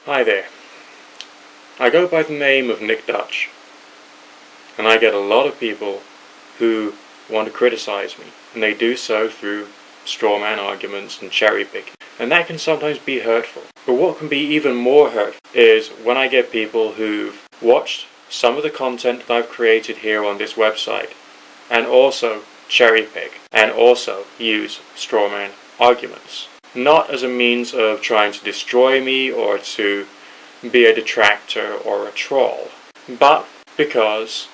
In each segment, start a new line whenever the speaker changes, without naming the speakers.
Hi there. I go by the name of Nick Dutch, and I get a lot of people who want to criticize me, and they do so through straw man arguments and cherry picking, and that can sometimes be hurtful. But what can be even more hurtful is when I get people who've watched some of the content that I've created here on this website, and also cherry pick, and also use straw man arguments. Not as a means of trying to destroy me or to be a detractor or a troll, but because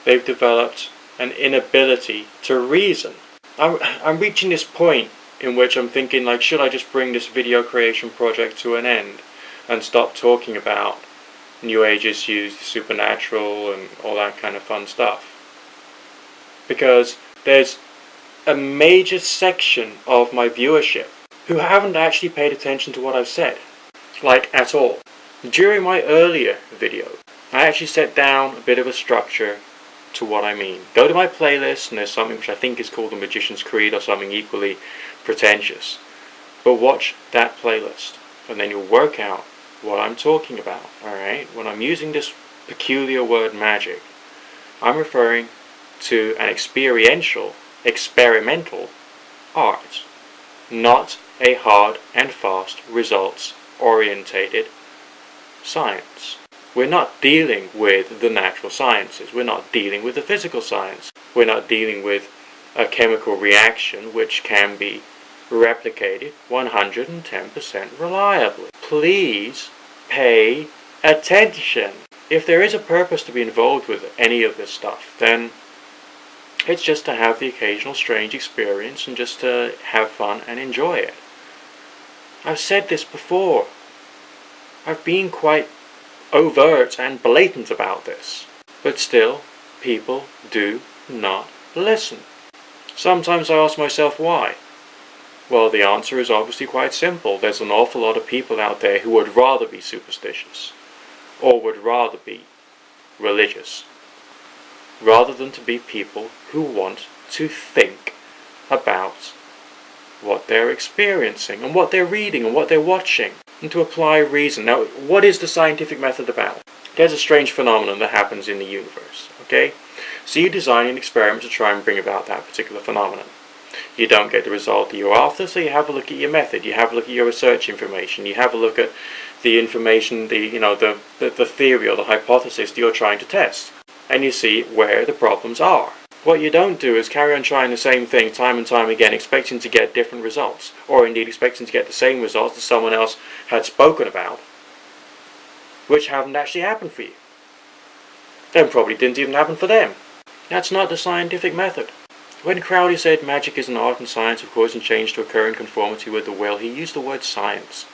they've developed an inability to reason. I'm reaching this point in which I'm thinking, like, should I just bring this video creation project to an end and stop talking about New Age issues, the supernatural and all that kind of fun stuff? Because there's a major section of my viewership who haven't actually paid attention to what I've said, like at all. During my earlier video, I actually set down a bit of a structure to what I mean. Go to my playlist and there's something which I think is called the Magician's Creed or something equally pretentious. But watch that playlist and then you'll work out what I'm talking about, alright? When I'm using this peculiar word magic, I'm referring to an experimental art, not a hard and fast results orientated science. We're not dealing with the natural sciences. We're not dealing with the physical science. We're not dealing with a chemical reaction which can be replicated 110% reliably. Please pay attention. If there is a purpose to be involved with any of this stuff, then it's just to have the occasional strange experience and just to have fun and enjoy it. I've said this before. I've been quite overt and blatant about this. But still, people do not listen. Sometimes I ask myself why. Well, the answer is obviously quite simple. There's an awful lot of people out there who would rather be superstitious, or would rather be religious, rather than to be people who want to think about what they're experiencing and what they're reading and what they're watching, and to apply reason. Now, what is the scientific method about? There's a strange phenomenon that happens in the universe, okay? So you design an experiment to try and bring about that particular phenomenon. You don't get the result that you're after, so you have a look at your method, you have a look at your research information, you have a look at the information, the theory or the hypothesis that you're trying to test, and you see where the problems are. What you don't do is carry on trying the same thing time and time again, expecting to get different results, or indeed expecting to get the same results that someone else had spoken about, which haven't actually happened for you. Then probably didn't even happen for them. That's not the scientific method. When Crowley said magic is an art and science of causing change to occur in conformity with the will, he used the word science.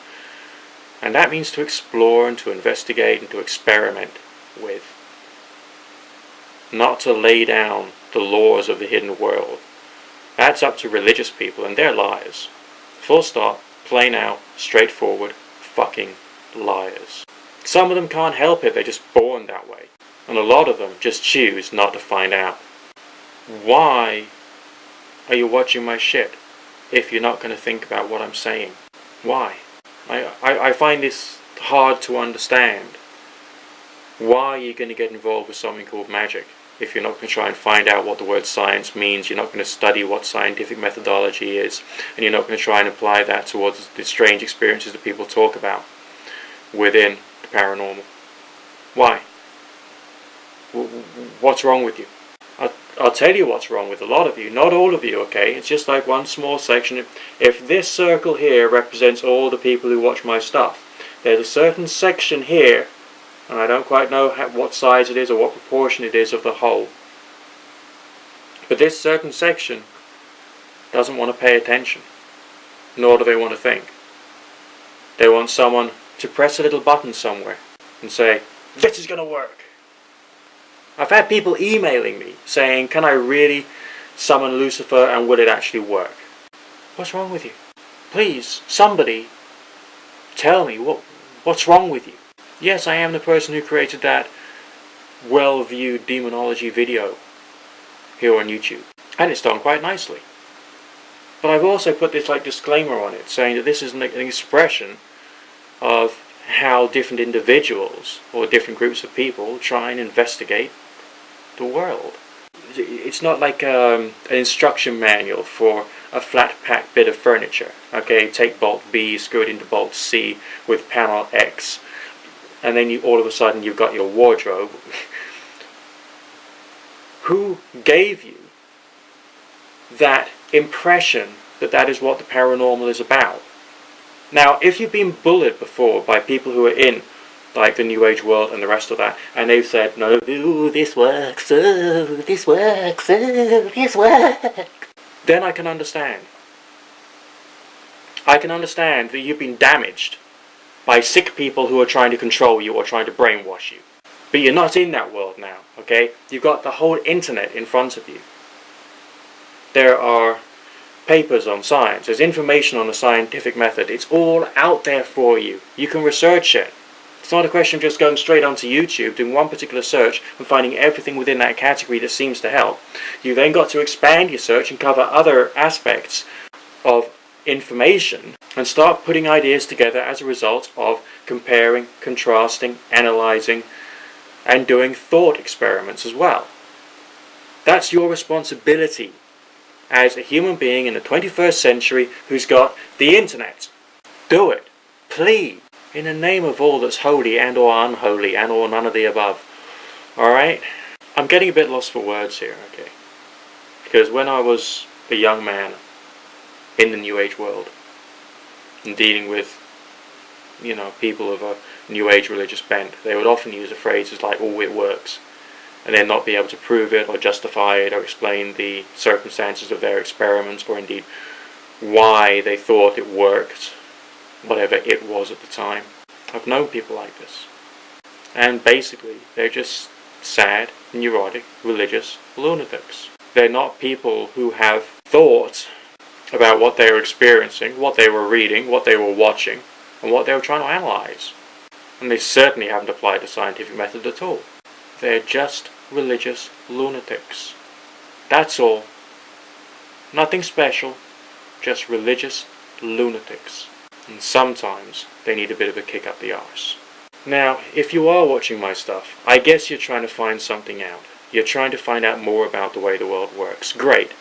And that means to explore and to investigate and to experiment with. Not to lay down the laws of the hidden world. That's up to religious people and they're liars. Full stop, plain out, straightforward, fucking liars. Some of them can't help it, they're just born that way. And a lot of them just choose not to find out. Why are you watching my shit if you're not going to think about what I'm saying? Why? I find this hard to understand. Why are you going to get involved with something called magic if you're not going to try and find out what the word science means, you're not going to study what scientific methodology is, and you're not going to try and apply that towards the strange experiences that people talk about within the paranormal? Why? What's wrong with you? I'll tell you what's wrong with a lot of you, not all of you, okay? It's just like one small section. If this circle here represents all the people who watch my stuff, there's a certain section here, and I don't quite know what size it is or what proportion it is of the whole. But this certain section doesn't want to pay attention, nor do they want to think. They want someone to press a little button somewhere and say, this is going to work. I've had people emailing me saying, can I really summon Lucifer and will it actually work? What's wrong with you? Please, somebody tell me what's wrong with you. Yes, I am the person who created that well-viewed demonology video here on YouTube, and it's done quite nicely. But I've also put this disclaimer on it, saying that this is an expression of how different individuals or different groups of people try and investigate the world. It's not like an instruction manual for a flat pack bit of furniture. Okay, take bolt B, screw it into bolt C with panel X, and then all of a sudden you've got your wardrobe. Who gave you that impression that that is what the paranormal is about? Now, if you've been bullied before by people who are in like the New Age world and the rest of that, and they've said, no, ooh, this works, ooh, this works, ooh, this works, then I can understand. I can understand that you've been damaged by sick people who are trying to control you or trying to brainwash you. But you're not in that world now, okay? You've got the whole internet in front of you. There are papers on science, there's information on the scientific method, it's all out there for you. You can research it. It's not a question of just going straight onto YouTube, doing one particular search and finding everything within that category that seems to help. You then got to expand your search and cover other aspects of information and start putting ideas together as a result of comparing, contrasting, analysing, and doing thought experiments as well. That's your responsibility as a human being in the 21st century who's got the internet. Do it, please, in the name of all that's holy and or unholy and or none of the above. Alright? I'm getting a bit lost for words here, okay? Because when I was a young man in the New Age world and dealing with, you know, people of a New Age religious bent, they would often use the phrases like, oh, it works, and then not be able to prove it or justify it or explain the circumstances of their experiments or indeed why they thought it worked, whatever it was at the time. I've known people like this. And basically, they're just sad, neurotic, religious lunatics. They're not people who have thought about what they were experiencing, what they were reading, what they were watching, and what they were trying to analyze. And they certainly haven't applied the scientific method at all. They're just religious lunatics. That's all. Nothing special, just religious lunatics. And sometimes they need a bit of a kick up the arse. Now, if you are watching my stuff, I guess you're trying to find something out. You're trying to find out more about the way the world works. Great.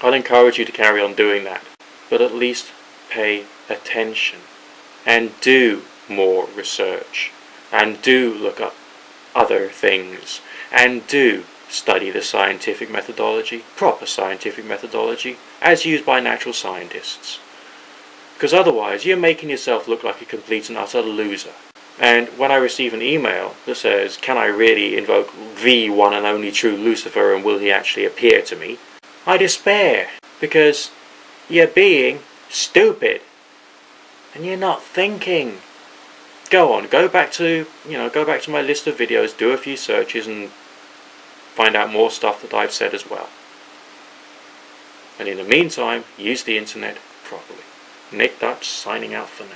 I'd encourage you to carry on doing that. But at least pay attention. And do more research. And do look up other things. And do study the scientific methodology, proper scientific methodology, as used by natural scientists. Because otherwise, you're making yourself look like a complete and utter loser. And when I receive an email that says, can I really invoke the one and only true Lucifer and will he actually appear to me? I despair, because you're being stupid. And you're not thinking. Go on, go back to my list of videos, do a few searches and find out more stuff that I've said as well. And in the meantime, use the internet properly. Nick Dutch signing out for now.